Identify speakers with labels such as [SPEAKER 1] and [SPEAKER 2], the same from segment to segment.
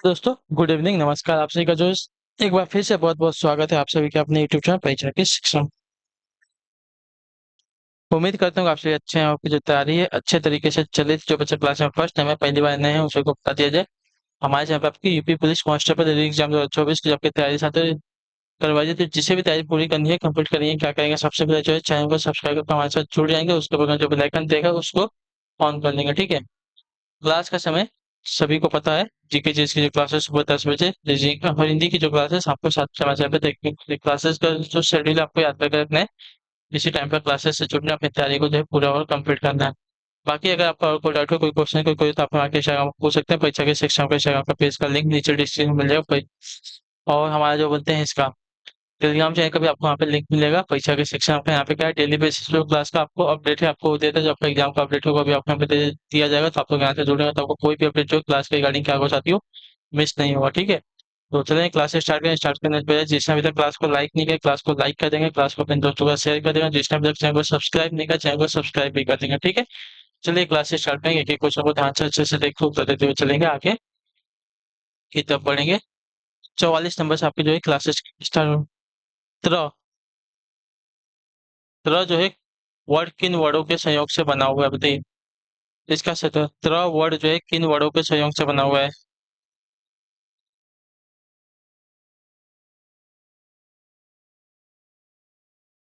[SPEAKER 1] दोस्तों, good evening. नमस्कार। आप सभी का जो एक बार फिर से बहुत बहुत स्वागत है आप सभी के अपने यूट्यूब चैनल परीक्षा की शिक्षा में। उम्मीद करता हूँ कि आप सभी अच्छे हैं। आपकी जो तैयारी है अच्छे तरीके से चले। जो बच्चा क्लास में फर्स्ट टाइम है, पहली बार नए हैं, उसे को बता दिया जाए। हमारे चैनल पर आपकी यूपी पुलिस कांस्टेबल एग्जाम 2024 की आपकी तैयारी साथ करवाई जाती है। जिसे भी तैयारी पूरी करनी है, कंप्लीट करनी है, क्या करेंगे? सबसे पहले जो है चैनल को सब्सक्राइब करके हमारे साथ जुड़ जाएंगे। उसके बाद जो बेल आइकन देगा उसको ऑन कर लेंगे, ठीक है। क्लास का समय सभी को पता है। जीके जीएस की जो क्लासेस सुबह 10 बजे, जी और हिंदी की जो क्लासेस आपको 7 समाचार पे देखने। क्लासेस का जो शेड्यूल आपको याद करके रखना है। इसी टाइम पर क्लासेस से जुड़ना, अपनी तैयारी को जो है पूरा और कंप्लीट करना है। बाकी अगर आपका और कोई डाउट हो, कोई क्वेश्चन, कोई तो आप हमारे इंस्टाग्राम पूछ सकते हैं। परीक्षा के शिक्षा का इंस्टाग्राम का पेज का लिंक नीचे डिस्क्रिप्शन में मिल जाएगा। और हमारा जो बोलते हैं इसका टेलीग्राम चैनल का भी आपको वहाँ पे लिंक मिलेगा। परीक्षा की शिक्षा आपका यहाँ पे क्या है, डेली बेसिस पे क्लास का आपको अपडेट है, आपको देता है। जब आपका एग्जाम का अपडेट होगा अभी आपको यहाँ पे दिया जाएगा, तो आप लोग यहाँ से जुड़ेंगे तो आपको कोई भी अपडेट जो क्लास के रिगार्डिंग क्या हो साथी हो मिस नहीं होगा, ठीक है। तो चलें क्लास स्टार्ट करें। स्टार्ट करने से पहले जिसने अभी तक क्लास को लाइक नहीं किया, क्लास को लाइक कर देंगे, क्लास को अपने दोस्तों का शेयर कर देंगे। जिसने अभी तक चैनल को सब्सक्राइब नहीं किया, चैनल को सब्सक्राइब भी कर देंगे, ठीक है। चलिए क्लास से स्टार्ट करेंगे। एक एक क्वेश्चन को ध्यान से अच्छे से देखो, उत्तर देते हुए चलेंगे आगे की तरफ बढ़ेंगे। 44 नंबर से आपकी जो है क्लासेस स्टार्ट। त्र त्र जो है वर्ड किन वर्डों के संयोग से बना हुआ है, बताइए। इसका त्र वर्ड जो है किन वर्डों के संयोग से बना हुआ है?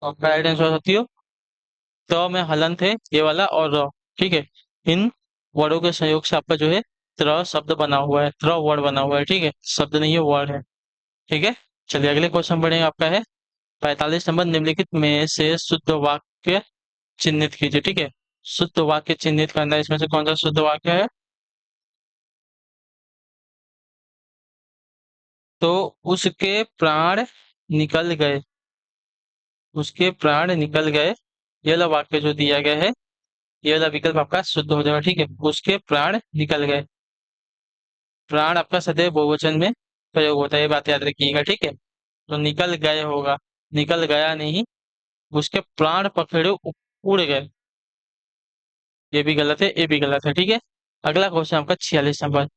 [SPEAKER 1] आपका राइट आंसर होती हो। त में हलंत है ये वाला, और र, ठीक है। इन वर्डों के संयोग से आपका जो है त्र शब्द बना हुआ है, त्र वर्ड बना हुआ है, ठीक है। शब्द नहीं है, वर्ड है, ठीक है। चलिए अगले क्वेश्चन बढ़ेंगे। आपका है 45 नंबर। निम्नलिखित में से शुद्ध वाक्य चिन्हित कीजिए, ठीक है। शुद्ध वाक्य चिन्हित करना है। इसमें से कौन सा शुद्ध वाक्य है? तो उसके प्राण निकल गए। उसके प्राण निकल गए, ये वाला वाक्य जो दिया गया है, ये वाला विकल्प आपका शुद्ध हो जाएगा, ठीक है। उसके प्राण निकल गए। प्राण आपका सदैव बहुवचन में प्रयोग होता है, ये बात याद रखिएगा, ठीक है। तो निकल गए होगा, निकल गया नहीं। उसके प्राण पखेरु उड़ गए, ये भी गलत है, ये भी गलत है, ठीक है। अगला क्वेश्चन आपका 46 नंबर।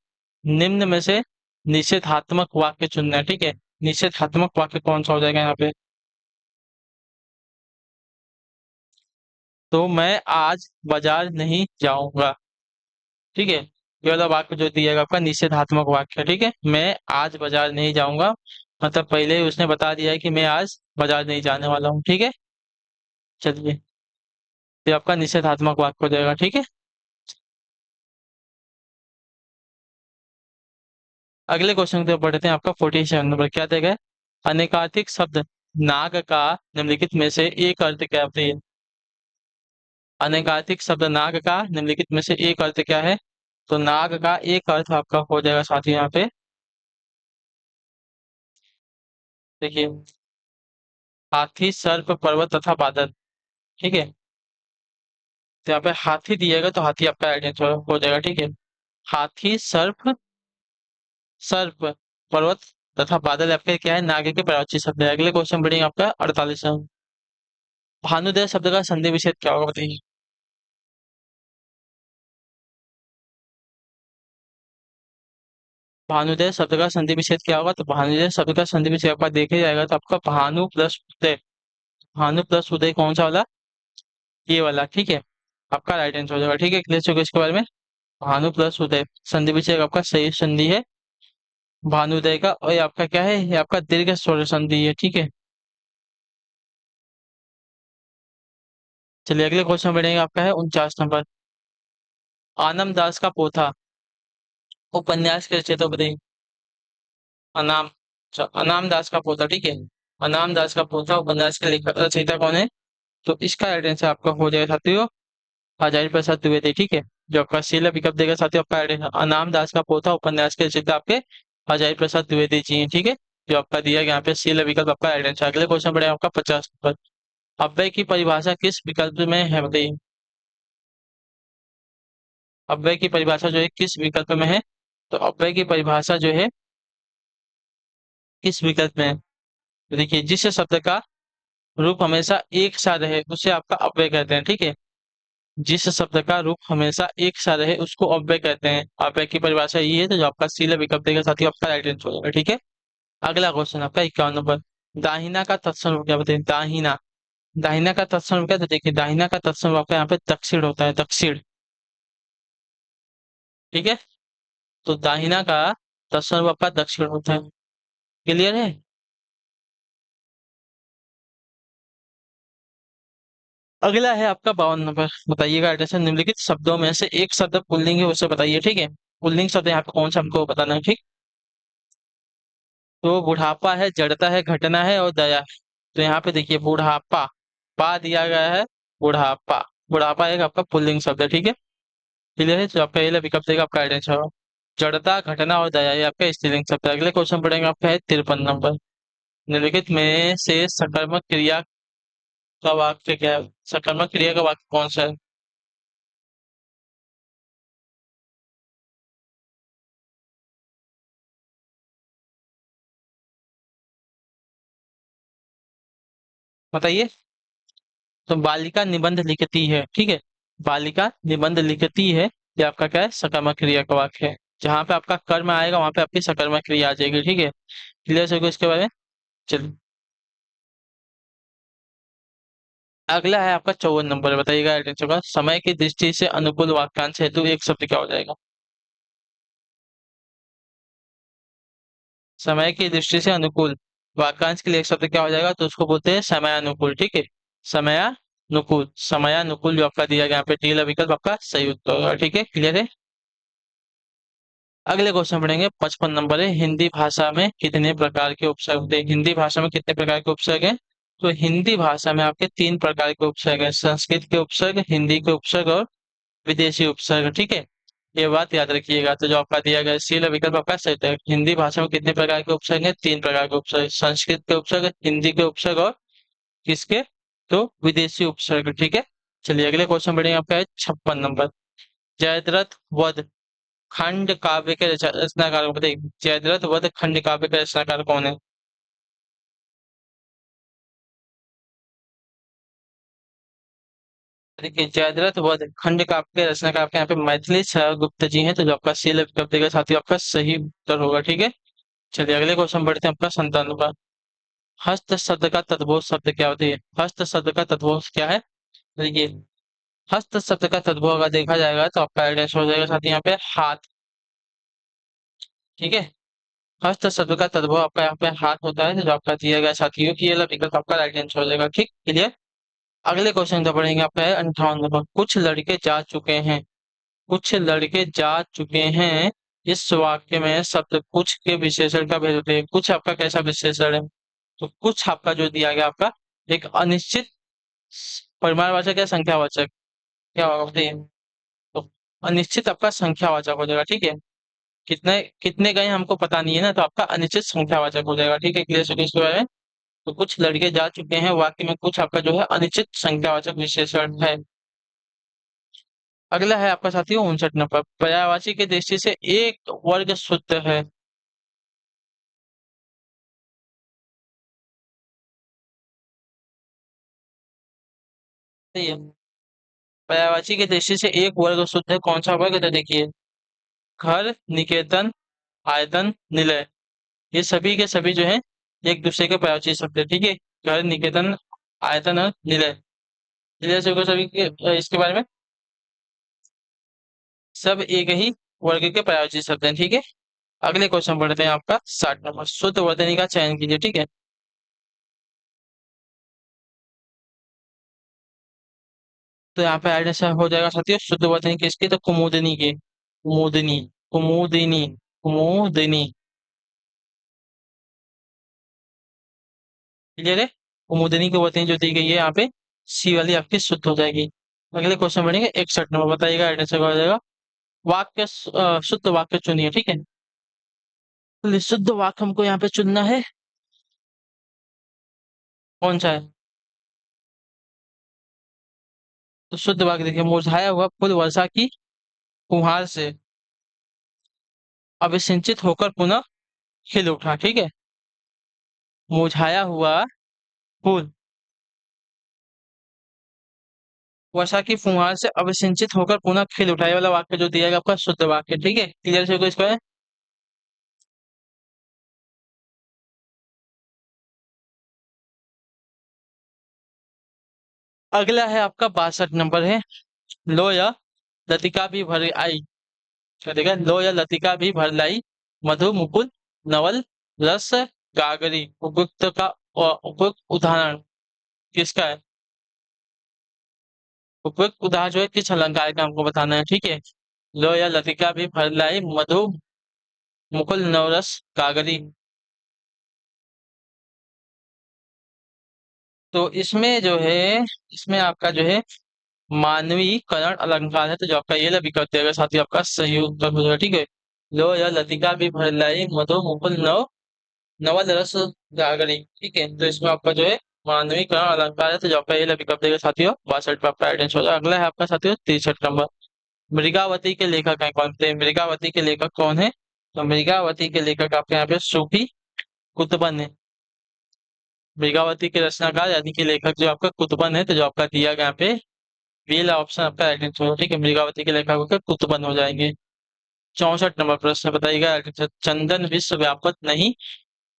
[SPEAKER 1] निम्न में से निषेधात्मक वाक्य चुनना है, ठीक है। निषेधात्मक वाक्य कौन सा हो जाएगा यहाँ पे? तो मैं आज बाजार नहीं जाऊंगा, ठीक है। ये वाला वाक्य जो दिएगा आपका निषेधात्मक वाक्य है, ठीक है। मैं आज बाजार नहीं जाऊंगा, मतलब पहले ही उसने बता दिया है कि मैं आज बाजार नहीं जाने वाला हूँ, ठीक है। चलिए, ये आपका निषेधात्मक वाक्य हो जाएगा, ठीक है। अगले क्वेश्चन की तरफ बढ़ते हैं। आपका 47 नंबर क्या देगा है? अनेकार्थिक शब्द नाग का निम्नलिखित में से एक अर्थ क्या है? अनेकार्थिक शब्द नाग का निम्नलिखित में से एक अर्थ क्या है? तो नाग का एक अर्थ आपका हो जाएगा साथी यहाँ पे, देखिए, हाथी, सर्प, पर्वत तथा बादल, ठीक है। तो यहाँ पे हाथी दिएगा तो हाथी आपका राइट आंसर हो जाएगा, ठीक है। हाथी, सर्प, सर्प, पर्वत तथा बादल आपके क्या है? नागे के पर्यायवाची शब्द है। अगले क्वेश्चन बढ़ेंगे आपका 48। भानुदय शब्द का संधि विच्छेद क्या होगा, बताइए। भानुदय शब्द का संधि विच्छेद क्या होगा? तो भानुदय शब्द का संधि विच्छेद आपका देखे जाएगा तो आपका भानु प्लस उदय। भानु प्लस उदय कौन सा वाला? ये वाला, ठीक है। आपका राइट आंसर हो जाएगा, ठीक है। क्लियर चुके इसके बारे में। भानु प्लस उदय संधि विच्छेद आपका सही संधि है भानुदय का। और ये आपका क्या है? ये आपका दीर्घ स्वर संधि है, ठीक है। चलिए अगले क्वेश्चन बढ़ेंगे। आपका है 49 नंबर। आनंद दास का पोथा उपन्यास के रचयिता बताइए। अनाम, अच्छा, अनाम दास का पोथा, ठीक है। अनाम दास का पोथा उपन्यास के लेखक रचयिता कौन है? तो इसका राइट आंसर आपका हो जाएगा साथियों, हजारी प्रसाद द्विवेदी, ठीक है। जो आपका शीला विकल्प देगा साथियों, आपका राइट आंसर अनाम दास का पोथा उपन्यास के रचयिता आपके हजारी प्रसाद द्विवेदी जी हैं, ठीक है। जो आपका दिया गया यहाँ पे शीला विकल्प आपका राइट आंसर। अगले क्वेश्चन बढ़ेगा आपका 50 नंबर। अव्यय की परिभाषा किस विकल्प में है, बताइए। अव्यय की परिभाषा जो है किस विकल्प में है? तो अव्यय की परिभाषा जो है किस विकल्प में है? तो देखिए, जिस शब्द का रूप हमेशा एक सा रहे उसे आपका अव्यय कहते हैं, ठीक है। जिस शब्द का रूप हमेशा एक सा रहे उसको अव्यय कहते हैं। अव्यय की परिभाषा ये है, तो जो आपका सी विकल्प देगा साथियों आपका राइट आंसर होगा। ठीक है। अगला क्वेश्चन आपका 51 नंबर। दाहिना का तत्सम क्या बताइए? दाहिना, दाहिना का तत्सम क्या? तो देखिए दाहिना का तत्सम आपका यहाँ पे दक्षिण होता है, दक्षिण। ठीक है। तो दाहिना का तत्सम आपका दक्षिण होता है। क्लियर है? अगला है आपका 52 नंबर। बताइएगा एडिशन निम्नलिखित शब्दों में से एक शब्द पुल्लिंग है उसे बताइए। ठीक है। पुल्लिंग शब्द यहाँ पे कौन सा हमको बताना है। ठीक। तो बुढ़ापा है, जड़ता है, घटना है और दया है। तो यहाँ पे देखिए बुढ़ापा, पा दिया गया है, बुढ़ापा। बुढ़ापा एक आपका पुल्लिंग शब्द है। ठीक है। क्लियर है? तो आपका ये विकल्प देगा आपका आइडेंस होगा। जड़ता, घटना और दया ये आपका स्त्रीलिंग शब्द है। अगले क्वेश्चन पढ़ेंगे आपका है 53 नंबर। निम्नलिखित में से सकर्मक क्रिया का वाक्य क्या है? सकर्मक क्रिया का वाक्य कौन सा है? बताइए। तो बालिका निबंध लिखती है। ठीक है। बालिका निबंध लिखती है, ये आपका क्या है? सकर्मक क्रिया का वाक्य है। जहां पे आपका कर्म आएगा वहां पे आपकी सकर्मक क्रिया आ जाएगी। ठीक है। क्लियर है इसके बारे में? चलिए। अगला है आपका 54 नंबर। बताइएगा आइडेंटिटी का समय की दृष्टि से अनुकूल वाक्यांश हेतु एक शब्द क्या हो जाएगा? समय की दृष्टि से अनुकूल वाक्यांश के लिए एक शब्द क्या हो जाएगा? तो उसको बोलते हैं समयानुकूल। ठीक है। समयानुकूल, समयानुकूल जो आपका दिया गया यहाँ पे डी वाला विकल्प आपका सही उत्तर होगा। ठीक है। क्लियर है? अगले क्वेश्चन पढ़ेंगे 55 नंबर है। हिंदी भाषा में कितने प्रकार के उपसर्ग होते हैं? हिंदी भाषा में कितने प्रकार के उपसर्ग हैं? तो हिंदी भाषा में आपके तीन प्रकार के उपसर्ग हैं। संस्कृत के उपसर्ग, हिंदी के उपसर्ग और विदेशी उपसर्ग। ठीक है। ये बात याद रखिएगा। तो जो आपका दिया गया सी वाला विकल्प आपका सही है। हिंदी भाषा में कितने प्रकार के उपसर्ग हैं? तीन प्रकार के उपसर्ग। संस्कृत के उपसर्ग, हिंदी के उपसर्ग और किसके? तो विदेशी उपसर्ग। ठीक है। चलिए अगले क्वेश्चन बढ़ेंगे आपका है 56 नंबर। जयद्रथ वध खंड काव्य के रचनाकार को बताइए। जयद्रथ वध खंड काव्य के रचनाकार कौन है? देखिए जयद्रथ वध खंड काव्य के रचनाकार आपके यहाँ पे मैथिली गुप्त जी हैं। तो जो आपका सी विकल्प देगा साथी आपका सही उत्तर होगा। ठीक है। चलिए अगले क्वेश्चन बढ़ते हैं आपका 57 नंबर। हस्त शब्द का तद्भव शब्द क्या होती है? हस्त शब्द का तद्भव क्या है? देखिए हस्त शब्द का तद्भव अगर देखा जाएगा तो आपका आइडेंस हो जाएगा साथी यहाँ पे हाथ। ठीक है। हस्त शब्द का तद्भव आपका यहाँ पे हाथ होता है। तो जो आपका दिया गया साथियों की ये वाला विकल्प आपका राइट आंसर हो जाएगा। ठीक क्लियर। अगले क्वेश्चन का पढ़ेंगे आपका है 58 नंबर। कुछ लड़के जा चुके हैं, कुछ लड़के जा चुके हैं, इस वाक्य में शब्द कुछ के विशेषण का भेद होते हैं। कुछ आपका कैसा विशेषण है? तो कुछ आपका जो दिया गया आपका एक अनिश्चित परिमाणवाचक या संख्यावाचक क्या होगा बताइए? तो अनिश्चित आपका संख्यावाचक हो जाएगा। ठीक है। कितने कितने गए हमको पता नहीं है ना, तो आपका अनिश्चित संख्यावाचक हो जाएगा। ठीक है। क्लियर इसके बारे में? तो कुछ लड़के जा चुके हैं वाक्य में कुछ आपका जो है अनिश्चित संख्यावाचक विशेषण है। अगला है आपका साथी 59 नंबर। पर्यायवाची की दृष्टि से एक वर्ग शुद्ध है। सही है। पर्यायवाची की दृष्टि से एक वर्ग शुद्ध है, कौन सा वर्ग? तो देखिए घर, निकेतन, आयतन, निलय, ये सभी के सभी जो है एक दूसरे के पर्यायवाची शब्द है। ठीक है। घर, निकेतन, आयतन और निलय, निलय से को सभी के इसके बारे में सब एक ही वर्ग के पर्यायवाची शब्द हैं। ठीक है। अगले क्वेश्चन पढ़ते हैं आपका 60 नंबर। शुद्ध वर्तनी का चयन कीजिए। ठीक है। तो यहाँ पे आइडेंटिफाई हो जाएगा साथियों शुद्ध वर्तनी किसकी? तो कुमुदिनी की। कुमुदिनी, कुमुदिनी, कुमुदिनी। क्लियर है? कुमुदिनी की वर्तनी जो दी गई है यहाँ पे सी वाली आपकी शुद्ध हो जाएगी। अगले क्वेश्चन बढ़ेंगे 61 नंबर। बताइएगा आइडेंटिफाई हो जाएगा। वाक्य शुद्ध वाक्य चुनिए। ठीक है। तो शुद्ध वाक्य हमको यहाँ पे चुनना है, कौन सा है? तो शुद्ध वाक्य देखिए मुरझाया हुआ फूल वर्षा की फुहार से अभिसिंचित होकर पुनः खिल उठा। ठीक है। मुरझाया हुआ फूल वर्षा की फुहार से अभिसिंचित होकर पुनः खिल उठा, ये वाला वाक्य जो दिया गया आपका शुद्ध वाक्य। ठीक है, क्लियर से इसको है। अगला है आपका 62 नंबर है। लो या लतिका भी भर आई। क्या देगा? लो या लतिका भी भर लाई, मधु मुकुल नवल रस गागरी। उपयुक्त का उपयुक्त उदाहरण किसका है? उपयुक्त उदाहरण जो है किस अलंकार का हमको बताना है। ठीक है, लो या लतिका भी भर लाई, मधु मुकुल नवरस गागरी। तो इसमें जो है, इसमें आपका जो है मानवी करण अलंकार है, तो जो आपका ये ला विकल्प देगा साथ ही आपका सही उत्तर हो जाएगा। ठीक है, लो या लतिका भी भर लाई, मधु मुकुल नवल रस गागरी। ठीक है, तो इसमें आपका जो है मानवी करण अलंकार है, तो जो आपका ये ला विकल्प देगा साथियों 62 पे आपका राइट आंसर होगा। अगला है आपका साथियों 63 नंबर। मृगावती के लेखक हैं कौन थे? मृगावती के लेखक कौन है? तो मृगावती के लेखक आपके यहाँ पे सूफी कुतुबन है। मृगावती के रचनाकार यानी कि लेखक जो आपका कुतुबन है, तो जो आपका दिया गया यहाँ पे बी वाला ऑप्शन आपका राइट आंसर होगा। ठीक है, मृगावती के लेखक होकर कुतुबन हो जाएंगे। 64 नंबर प्रश्न बताइएगा राइट आंसर। चंदन विश्व व्यापक नहीं,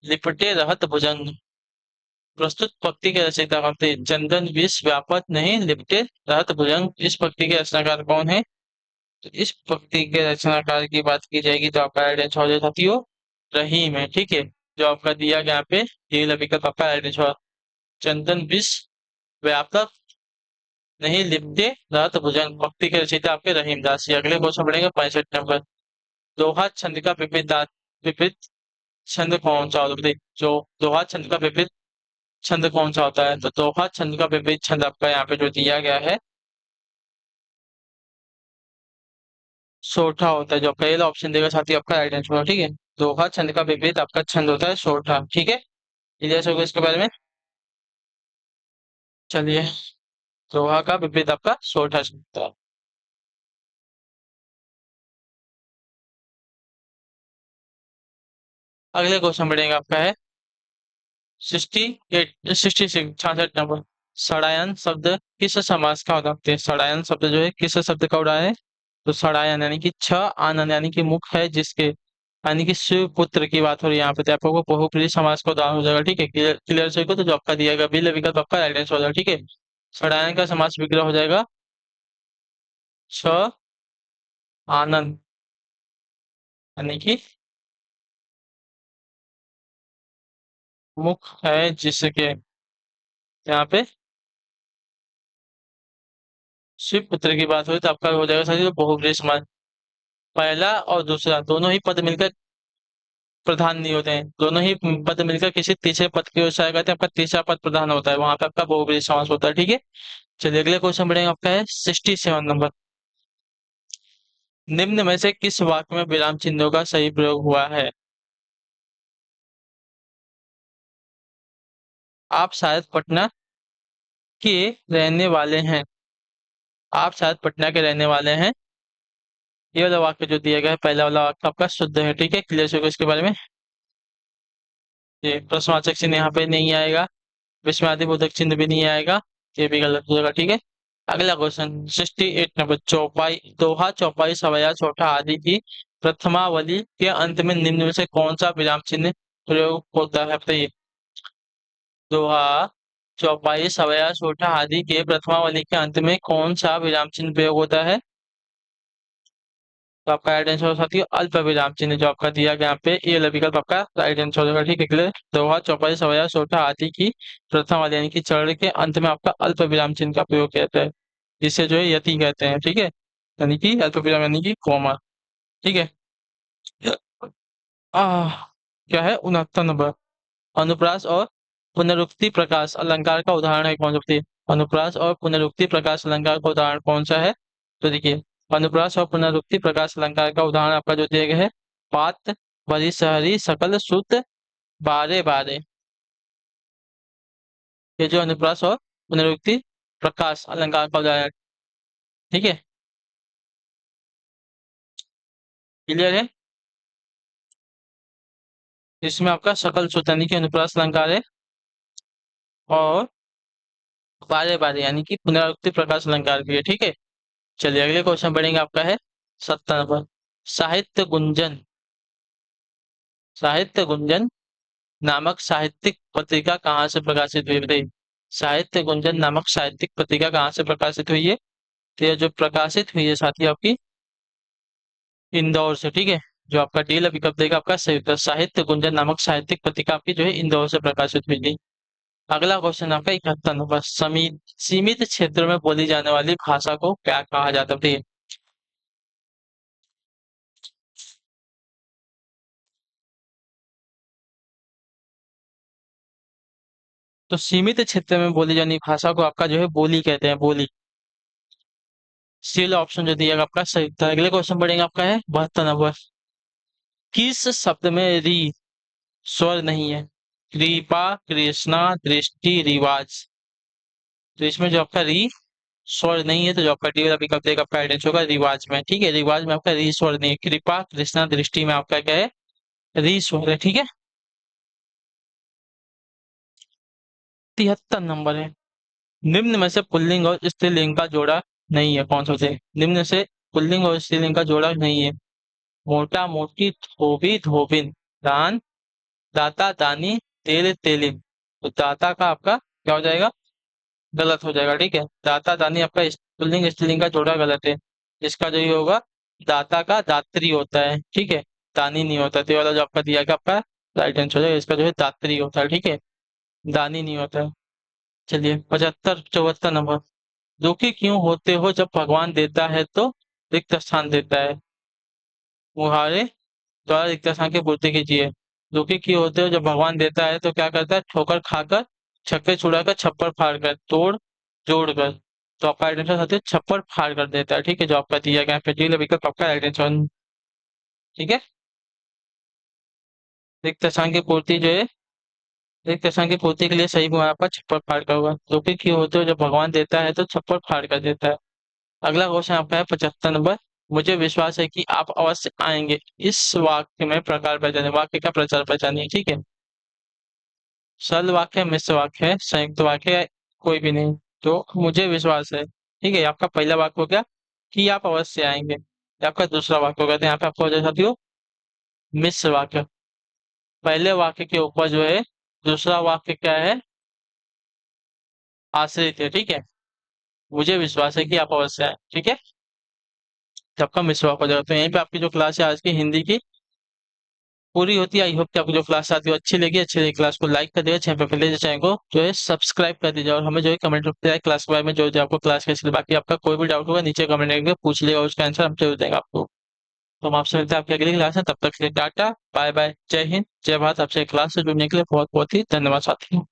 [SPEAKER 1] लिपटे रहत भुजंग। प्रस्तुत पंक्ति के रचयिता कौन थे? चंदन विश्व व्यापक नहीं, लिपटे रहत भुजंग। इस पंक्ति के रचनाकार कौन है? तो इस पंक्ति के रचनाकार की बात की जाएगी तो आपका राइट आंसर हो जाएगा साथियों रहीम है। ठीक है, जो आपका दिया गया यहाँ पे ये वाला विकल्प आपका राइट आंसर। चंदन विश्व व्यापक नहीं, लिपटे रात भुजंग। भक्ति के रचयिता आपके रहीम दास जी। अगले क्वेश्चन बढ़ेगा 65 नंबर। दोहा छंद का विपरीत छंद कौन सा होता है? जो दोहा छंद का विपरीत छंद कौन सा होता है? तो दोहा छंद का विपरीत छंद आपका यहाँ पे जो दिया गया है सोठा होता है। जो आपका ये ऑप्शन देगा साथ ही आपका राइट आंसर होगा। ठीक है, दोहा छंद का विपरीत आपका छंद होता है सोठा। ठीक है, क्लियर होगा इसके बारे में। चलिए, दोहा का विपरीत आपका सोठा छंद होता है। अगले क्वेश्चन बढ़ेगा आपका है 66 नंबर। सड़ायन शब्द किस समास का होता है? सड़ायन शब्द जो है किस शब्द का उड़ा है? तो सड़ायन यानी कि छ आनंद यानी कि मुख है जिसके, यानी कि शिव पुत्र की बात हो रही है यहाँ पे, तो आपको बहुप्रिय समास का उदाहरण हो जाएगा। ठीक है, क्लियर क्लियर से तो जो आपका दिया गया बिल विकल्प आपका राइट आंसर हो जाएगा। ठीक है, सड़ायन का समास विग्रह हो जाएगा छ आनंद यानी कि मुख है जिसके, यहाँ पे शिव पुत्र की बात हुई तो आपका हो जाएगा सर बहुप्रिय समास। पहला और दूसरा दोनों ही पद मिलकर प्रधान नहीं होते हैं, दोनों ही पद मिलकर किसी तीसरे पद की ओर से आएगा तो आपका तीसरा पद प्रधान होता है, वहां पे आपका बहुब्रीहि समास होता है। ठीक है, चलिए अगले क्वेश्चन बढ़ेगा आपका है 67 नंबर। निम्न में से किस वाक्य में विराम चिन्हों का सही प्रयोग हुआ है? आप शायद पटना के रहने वाले हैं। आप शायद पटना के रहने वाले हैं, ये वाला वाक्य जो दिया गया है पहला वाला वाक्य आपका शुद्ध है। ठीक है, क्लियर होगा इसके बारे में। ये प्रश्नवाचक चिन्ह यहाँ पे नहीं आएगा, विस्मयादिबोधक चिन्ह भी नहीं आएगा, ये भी गलत हो जाएगा। ठीक है, अगला क्वेश्चन 68 नंबर। चौपाई दोहा चौपाई सवया छोटा आदि की प्रथमावली के अंत में निम्न में से कौन सा विराम चिन्ह प्रयोग होता है? बताइए। दोहा चौपाई सवया छोटा आदि के प्रथमावली के अंत में कौन सा विराम चिन्ह प्रयोग होता है? तो आपका राइट आंसर हो सकती है अल्प विराम चिन्ह, जो आपका दिया गया यहाँ पे ये वाला विकल्प आपका राइट आंसर हो जाएगा। ठीक है, क्लियर। दोहा चौपाई सवया छोटा आदि की प्रथम वाली यानी कि चरण के अंत में आपका अल्प विराम चिन्ह का प्रयोग किया जाता है, जिसे जो है यति कहते हैं। ठीक है, यानी कि अल्प विराम यानी कि कॉमा। ठीक है, आह क्या है 69 नंबर। अनुप्रास और पुनरुक्ति प्रकाश अलंकार का उदाहरण है कौन सा? बताइए। अनुप्रास और पुनरुक्ति प्रकाश अलंकार का उदाहरण कौन सा है? तो देखिए, अनुप्रास और पुनरुक्ति प्रकाश अलंकार का उदाहरण आपका जो दिया गया है पात बड़ी शहरी सकल सुत बारे बारे। ये जो अनुप्रास और पुनरुक्ति प्रकाश अलंकार का उदाहरण है। ठीक है, क्लियर है। इसमें आपका सकल सुत यानी कि अनुप्रास अलंकार है, और बारे बारे यानी कि पुनरावृत्ति प्रकाश अलंकार भी है, ठीक है। चलिए अगले क्वेश्चन पढ़ेंगे, आपका है 70 नंबर। साहित्य गुंजन, साहित्य गुंजन नामक साहित्यिक पत्रिका कहाँ से प्रकाशित हुई बताइए। साहित्य गुंजन नामक साहित्यिक पत्रिका कहाँ से प्रकाशित हुई है? तो ये जो प्रकाशित हुई है साथी आपकी इंदौर से, ठीक है। जो आपका डील अभी कब देगा, आपका सही उत्तर साहित्य गुंजन नामक साहित्यिक पत्रिका आपकी जो है इंदौर से प्रकाशित हुई थी। अगला क्वेश्चन आपका 71 नंबर। सीमित सीमित क्षेत्र में बोली जाने वाली भाषा को क्या कहा जाता है? तो सीमित क्षेत्र में बोली जाने भाषा को आपका जो है बोली कहते हैं, बोली। सी ऑप्शन जो दिया आपका सही उत्तर। अगले क्वेश्चन पढ़ेंगे, आपका है 72 नंबर। किस शब्द में री स्वर नहीं है? कृपा, कृष्णा, दृष्टि, रिवाज। तो इसमें जो आपका री स्वर नहीं है, तो जो आपका डी वाला विकल्प देगा आपका आइडेंस होगा रिवाज में, ठीक है। रिवाज में आपका री स्वर नहीं है। कृपा, कृष्णा, दृष्टि में आपका क्या है? री स्वर है, ठीक है। 73 नंबर है। निम्न में से पुल्लिंग और स्त्रीलिंग का जोड़ा नहीं है, कौन सा से? निम्न से पुल्लिंग और स्त्रीलिंग का जोड़ा नहीं है। मोटा, मोटी, धोबी, धोबिन, दान, दाता, दानी, तेल, तेलिन। तो दाता का आपका क्या हो जाएगा? गलत हो जाएगा, ठीक है। दाता दानी आपका पुल्लिंग स्त्रीलिंग का जोड़ा गलत है। इसका जो ये होगा, दाता का दात्री होता है, ठीक है। दानी नहीं होता, तो ये वाला जो आपका दिया गया आपका राइट आंसर हो जाएगा। इसका जो है दात्री होता है, ठीक है। दानी नहीं होता है। चलिए 74 74 नंबर। दुखी क्यों होते हो जब भगवान देता है तो रिक्त स्थान देता है? मुहावरे द्वारा रिक्त स्थान की पूर्ति कीजिए। दुखी क्यों होते हो जब भगवान देता है तो क्या करता है? ठोकर खाकर, छक्के छुड़ाकर, छप्पर फाड़ कर, तोड़ जोड़ कर। तो आपका राइट आंसर होता है छप्पर फाड़ कर देता है, ठीक है। जो आपका दिया गया है विकल्प आपका राइट आंसर, ठीक है। रिक्त स्थान की पूर्ति जो है, रिक्त स्थान की पूर्ति के लिए सही हुआ आपका छप्पर फाड़ कर होगा। दुखी क्यों होते हो जब भगवान देता है तो छप्पर फाड़ कर देता है। अगला क्वेश्चन आपका है 75 नंबर। मुझे विश्वास है कि आप अवश्य आएंगे। इस वाक्य में प्रकार पहचाने, वाक्य का प्रचार पहचानिए, ठीक है। सरल वाक्य, मिश्र वाक्य है, संयुक्त वाक्य है, कोई भी नहीं। तो मुझे विश्वास है, ठीक है। आपका पहला वाक्य हो गया कि आप अवश्य आएंगे। ये आपका दूसरा वाक्य हो गया, तो यहाँ पे आपको हो जाए साथियों मिश्र वाक्य। पहले वाक्य के ऊपर जो है दूसरा वाक्य क्या है? आश्रित है, ठीक है। मुझे विश्वास है कि आप अवश्य आए, ठीक है। तो आपका मिश्र वाक्य हो जाएगा। तो यहीं पे आपकी जो क्लास है आज की हिंदी की पूरी होती है। आई होप कि आपको जो क्लास आती है अच्छी लगी। अच्छी लगी क्लास को लाइक कर दिया, चैनल पर पहले चैनल को जो है सब्सक्राइब कर दीजिए, और हमें जो है कमेंट करते हैं क्लास के बारे में, जो आपको क्लास कैसी लगी। बाकी आपका कोई भी डाउट होगा नीचे कमेंट करके पूछ लिएगा, उसका आंसर हम जरूर देंगे आपको। तो हम आपसे मिलते हैं आपकी अगली क्लास में, तब तक के लिए टाटा बाय बाय, जय हिंद जय भारत। आपसे क्लास से जुड़ने के लिए बहुत बहुत ही धन्यवाद साथियों।